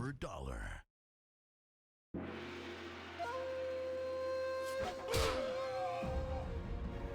silver dollar.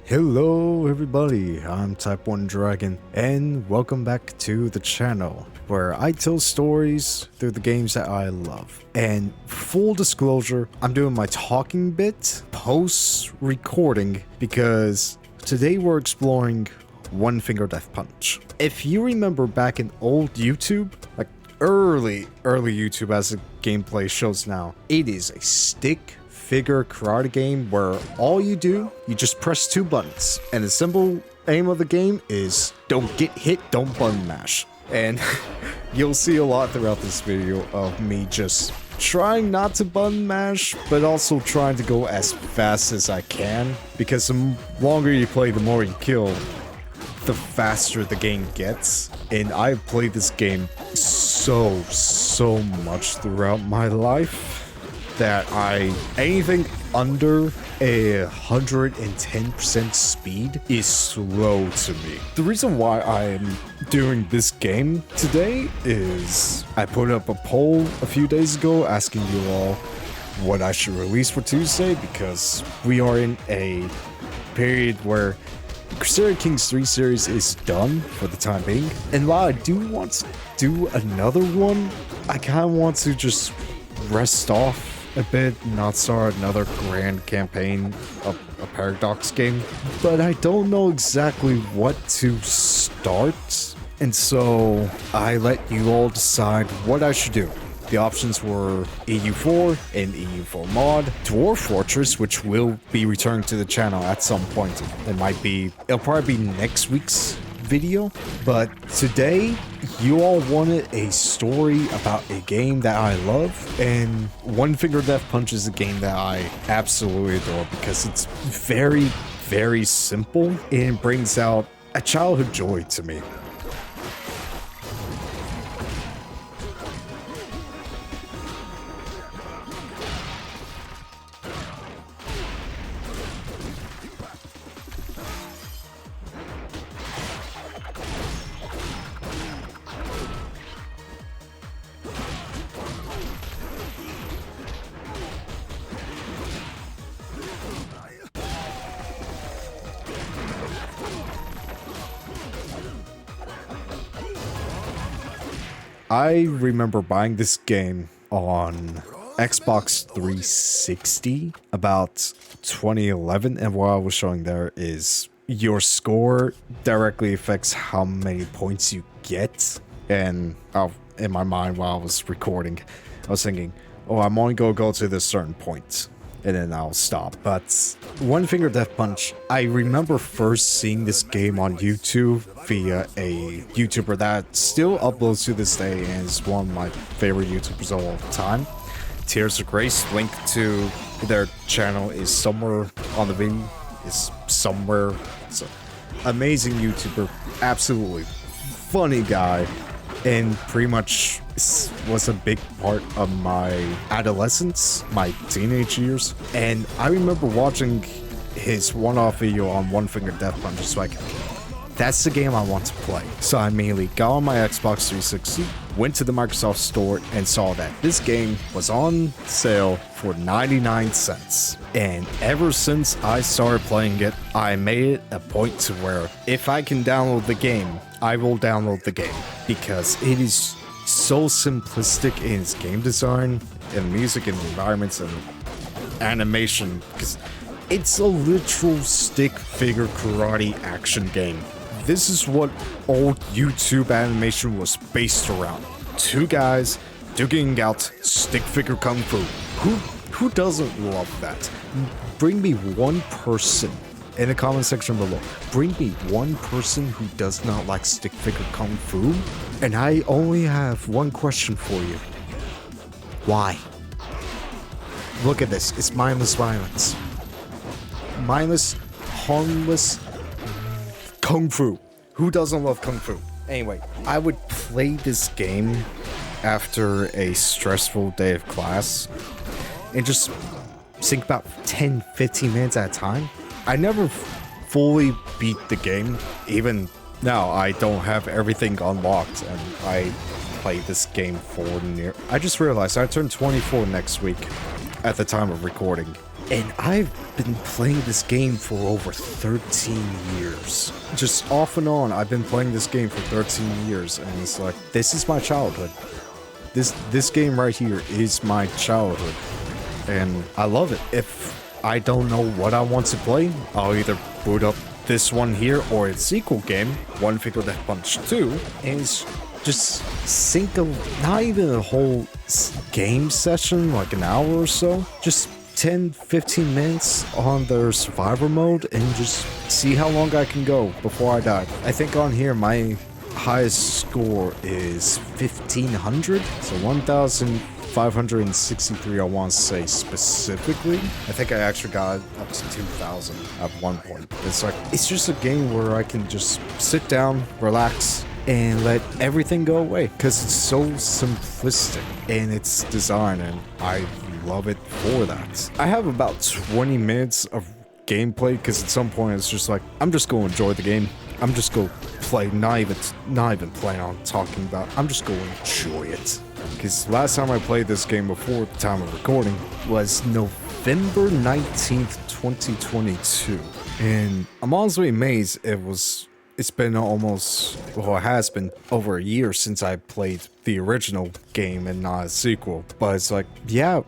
Hello everybody, I'm Type 1 Dragon, and welcome back to the channel, where I tell stories through the games that I love. And full disclosure, I'm doing my talking bit post-recording, because today we're exploring One Finger Death Punch. If you remember back in old YouTube, like early YouTube as the gameplay shows now, it is a stick figure karate game where all you do, you just press two buttons, and the simple aim of the game is don't get hit, don't button mash. And you'll see a lot throughout this video of me just trying not to button mash, but also trying to go as fast as I can, because the longer you play, the more you kill, the faster the game gets. And I've played this game so much throughout my life that anything under 110% speed is slow to me. The reason why I'm doing this game today is I put up a poll a few days ago asking you all what I should release for Tuesday, because we are in a period where Crusader Kings 3 series is done for the time being. And while I do want to do another one, I kind of want to just rest off a bit, not start another grand campaign of a Paradox game, but I don't know exactly what to start, and so I let you all decide what I should do. The options were EU4 and EU4 mod, Dwarf Fortress, which will be returning to the channel at some point. It'll probably be next week's video, but today you all wanted a story about a game that I love, and One Finger Death Punch is a game that I absolutely adore because it's very simple and it brings out a childhood joy to me. I remember buying this game on Xbox 360 about 2011, and what I was showing there is your score directly affects how many points you get. And in my mind while I was recording, I was thinking, oh, I'm only going to go to this certain point, and then I'll stop. But One Finger Death Punch, I remember first seeing this game on YouTube via a YouTuber that still uploads to this day and is one of my favorite YouTubers of all time. Tears of Grace, link to their channel is somewhere on the video, is somewhere. It's an amazing YouTuber, absolutely funny guy, and pretty much was a big part of my adolescence, my teenage years. And I remember watching his one-off video on One Finger Death Punch, just like, that's the game I want to play. So I immediately got on my Xbox 360, went to the Microsoft Store, and saw that this game was on sale for 99 cents. And ever since I started playing it, I made it a point to where if I can download the game, I will download the game, because it is so simplistic in its game design and music and environments and animation, because it's a literal stick figure karate action game. This is what old YouTube animation was based around. Two guys duking out stick figure kung fu. Who doesn't love that? Bring me one person in the comment section below. Bring me one person who does not like stick figure kung fu, and I only have one question for you. Why? Look at this. It's mindless violence. Mindless, harmless kung fu. Who doesn't love kung fu? Anyway, I would play this game after a stressful day of class and just sink about 10-15 minutes at a time. I never fully beat the game. Even now, I don't have everything unlocked, and I played this game for I just realized I turn 24 next week at the time of recording. And I've been playing this game for over 13 years. Just off and on, I've been playing this game for 13 years, and it's like, this is my childhood. This game right here is my childhood, and I love it. If I don't know what I want to play, I'll either boot up this one here or its sequel game, One Finger Death Punch 2, and it's just sync not even a whole game session, like an hour or so, just 10-15 minutes on their survivor mode and just see how long I can go before I die. I think on here my highest score is 1500, so 1563 I want to say specifically. I think I actually got up to 2000 at one point. It's like, it's just a game where I can just sit down, relax, and let everything go away because it's so simplistic in its design, and I love it for that. I have about 20 minutes of gameplay because at some point it's just like, I'm just going to enjoy the game. I'm just going to play, not even planning on talking about, I'm just going to enjoy it. Because last time I played this game before the time of recording was November 19th, 2022. And I'm honestly amazed it's been almost, well, it has been over a year since I played the original game and not a sequel. But it's like, yeah,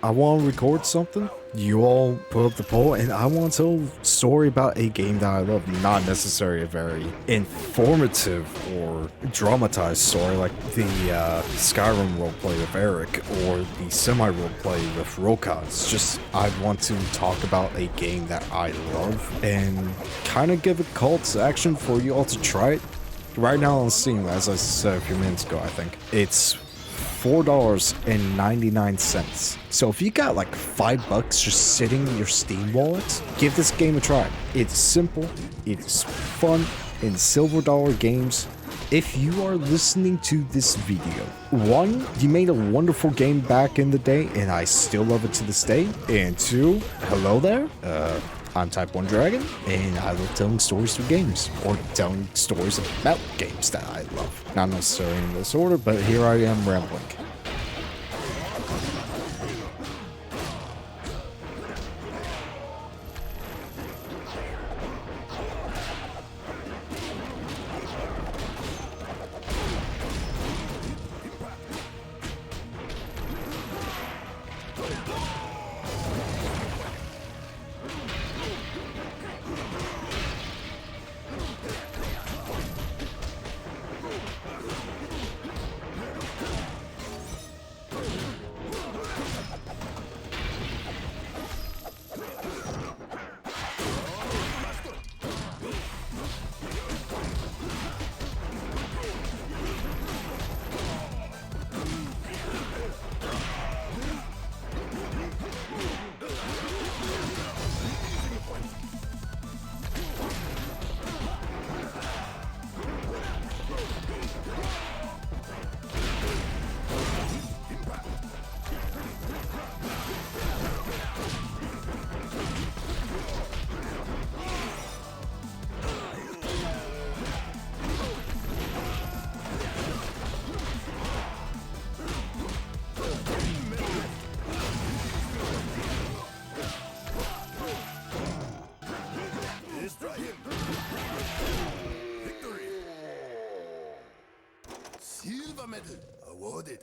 I want to record something. You all put up the poll, and I want to tell a story about a game that I love. Not necessarily a very informative or dramatized story like the Skyrim roleplay with Eric or the semi-roleplay with Roka. It's just, I want to talk about a game that I love and kind of give a call to action for you all to try it. Right now on Steam, as I said a few minutes ago, I think, it's $4.99. So if you got like $5 just sitting in your Steam wallet, give this game a try. It's simple, it's fun, and silver dollar games. If you are listening to this video, one, you made a wonderful game back in the day, and I still love it to this day. And two, hello there. I'm Type 1 Dragon, and I love telling stories through games, or telling stories about games that I love. Not necessarily in this order, but here I am rambling. Silver medal awarded.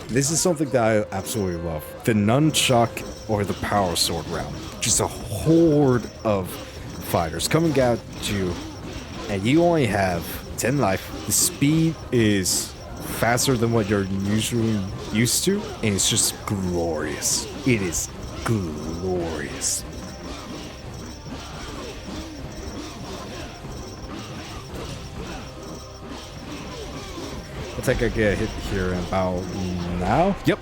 This is something that I absolutely love. The nunchuck or the power sword round. Just a horde of fighters coming at you, and you only have 10 life. The speed is faster than what you're usually used to, and it's just glorious. It is glorious. I think I get a hit here in about now. Yep,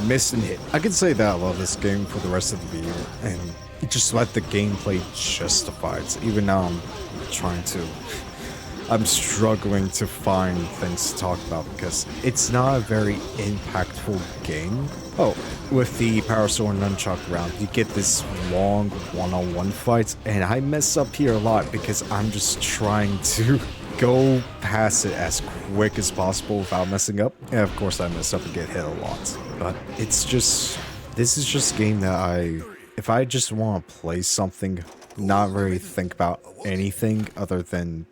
missed and hit. I can say that I love this game for the rest of the video, and just let the gameplay justify it. Even now I'm trying to I'm struggling to find things to talk about because it's not a very impactful game. Oh, with the Power Sword and Nunchuck round, you get this long one-on-one fight, and I mess up here a lot because I'm just trying to go past it as quick as possible without messing up. And of course I mess up and get hit a lot. But it's just, this is just a game that if I just want to play something, not really think about anything other than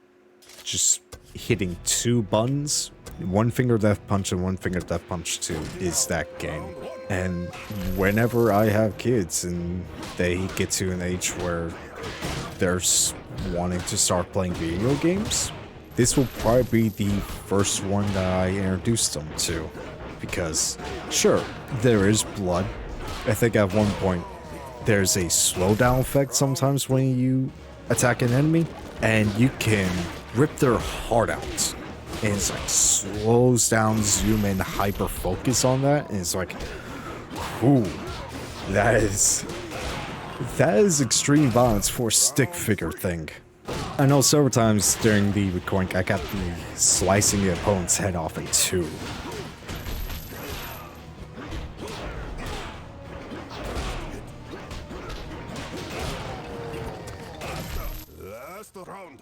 just hitting 2 buttons, One Finger Death Punch and One Finger Death Punch 2 is that game. And whenever I have kids and they get to an age where they're wanting to start playing video games, this will probably be the first one that I introduce them to. Because, sure, there is blood. I think at one point, there's a slowdown effect sometimes when you attack an enemy, and you can rip their heart out. And it's like slows down, zoom in, hyper focus on that, and it's like, whew, that is extreme violence for a stick figure thing. I know several times during the recording I got the slicing the opponent's head off in 2. Last round.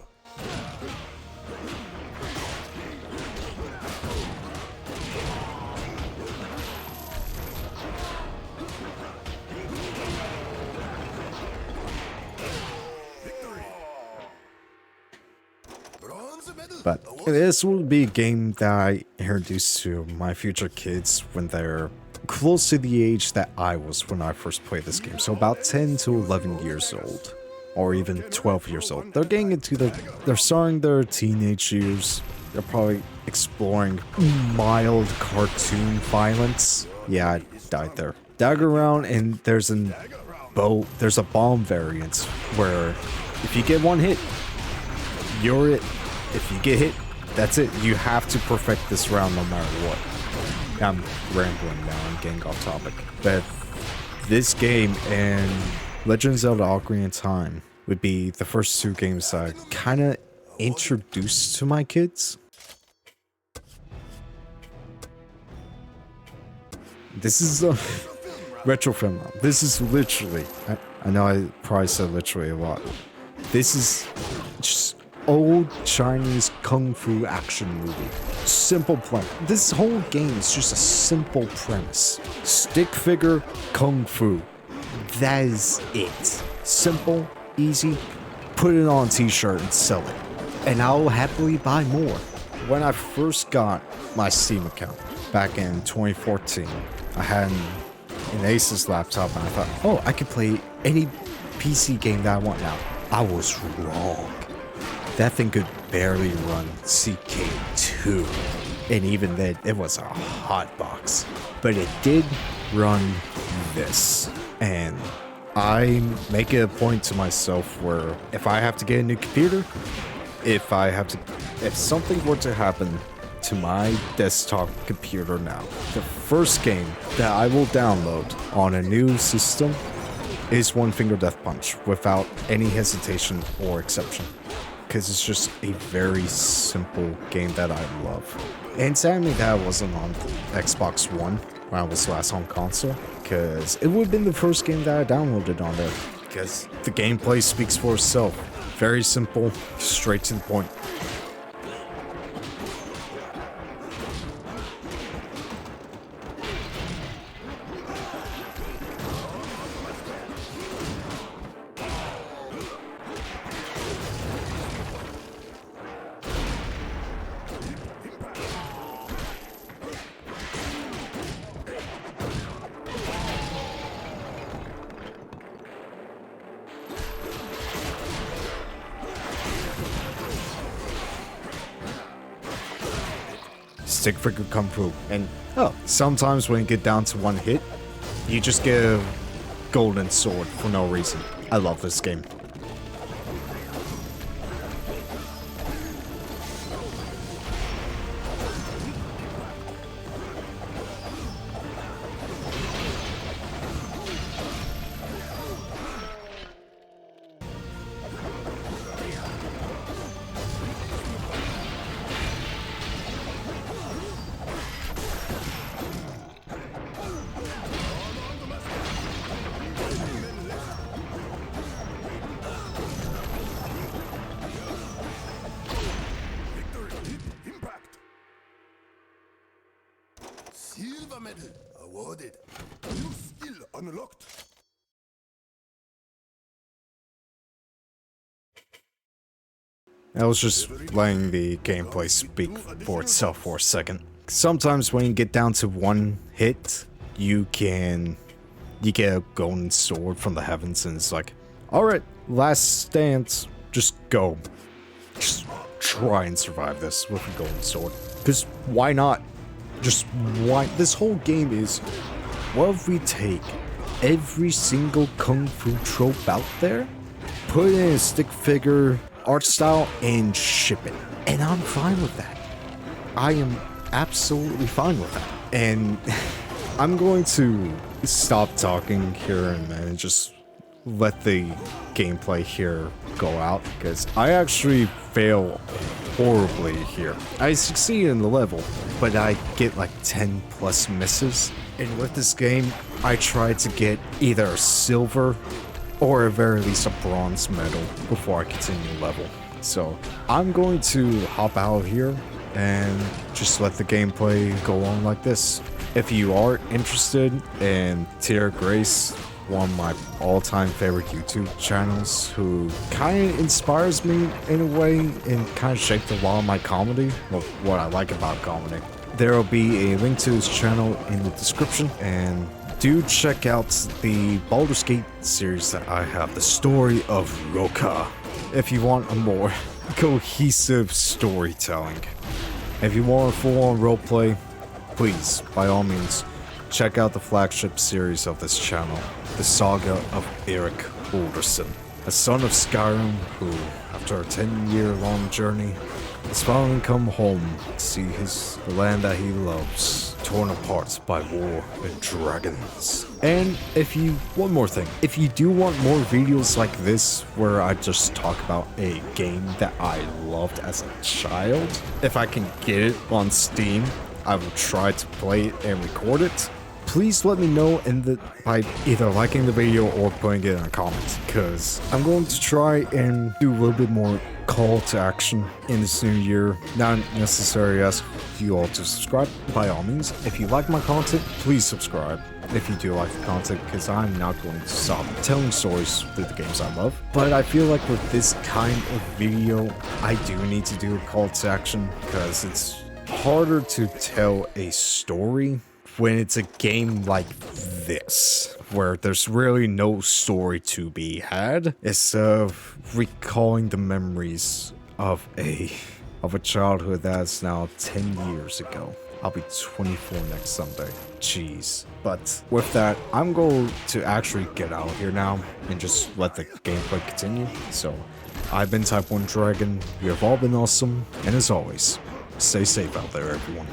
But this will be a game that I introduce to my future kids when they're close to the age that I was when I first played this game. So about 10 to 11 years old. Or even 12 years old. They're getting into they're starting their teenage years. They're probably exploring mild cartoon violence. Yeah, I died there. Dagger round, and there's a bomb variant where if you get 1 hit, you're it. If you get hit, that's it. You have to perfect this round no matter what. I'm rambling now, I'm getting off topic. But this game and Legend of Zelda Ocarina of Time would be the first 2 games I kind of introduced to my kids. This is a retro film. This is literally, I know I probably said literally a lot. This is just old Chinese kung fu action movie. Simple premise. This whole game is just a simple premise. Stick figure kung fu. That is it. Simple, easy. Put it on a t-shirt and sell it. And I'll happily buy more. When I first got my Steam account back in 2014, I had an Asus laptop and I thought, oh, I could play any PC game that I want now. I was wrong. That thing could barely run CK2. And even then, it was a hot box. But it did run this. And I make it a point to myself where if I have to get a new computer, if something were to happen to my desktop computer now, the first game that I will download on a new system is One Finger Death Punch without any hesitation or exception. Because it's just a very simple game that I love. And sadly that wasn't on Xbox One when I was last on console, because it would have been the first game that I downloaded on there, because the gameplay speaks for itself. Very simple, straight to the point. Stick figure kung fu. And sometimes when you get down to 1 hit, you just get a golden sword for no reason. I love this game. Silver medal awarded. New skill unlocked. I was just letting the gameplay speak for itself for a second. Sometimes when you get down to one hit, you get a golden sword from the heavens and it's like, alright, last stance, just go. Just try and survive this with a golden sword. Because why not? Just why? This whole game is, what if we take every single kung fu trope out there, put it in a stick figure art style, and ship it? And I'm fine with that. I am absolutely fine with that. And I'm going to stop talking here in a minute and just let the gameplay here go out, because I actually fail horribly here. I succeed in the level, but I get like 10 plus misses. And with this game, I try to get either a silver or at very least a bronze medal before I continue the level. So I'm going to hop out here and just let the gameplay go on like this. If you are interested in Tier Grace, one of my all-time favorite YouTube channels, who kind of inspires me in a way and kind of shaped a lot of my comedy, well, what I like about comedy. There will be a link to his channel in the description, and do check out the Baldur's Gate series that I have, the story of Roka, if you want a more cohesive storytelling. If you want a full-on roleplay, please, by all means, check out the flagship series of this channel, the saga of Eric Alderson, a son of Skyrim who, after a 10-year-long journey, has finally come home to see the land that he loves torn apart by war and dragons. And one more thing, if you do want more videos like this where I just talk about a game that I loved as a child, if I can get it on Steam, I will try to play it and record it. Please let me know by either liking the video or putting it in a comment, because I'm going to try and do a little bit more call to action in this new year. Not necessarily ask you all to subscribe, by all means. If you like my content, please subscribe if you do like the content, because I'm not going to stop telling stories through the games I love. But I feel like with this kind of video, I do need to do a call to action, because it's harder to tell a story when it's a game like this, where there's really no story to be had. It's recalling the memories of a childhood that's now 10 years ago. I'll be 24 next Sunday. Jeez. But with that, I'm going to actually get out of here now and just let the gameplay continue. So, I've been Type 1 Dragon, you have all been awesome, and as always, stay safe out there, everyone.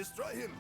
Destroy him.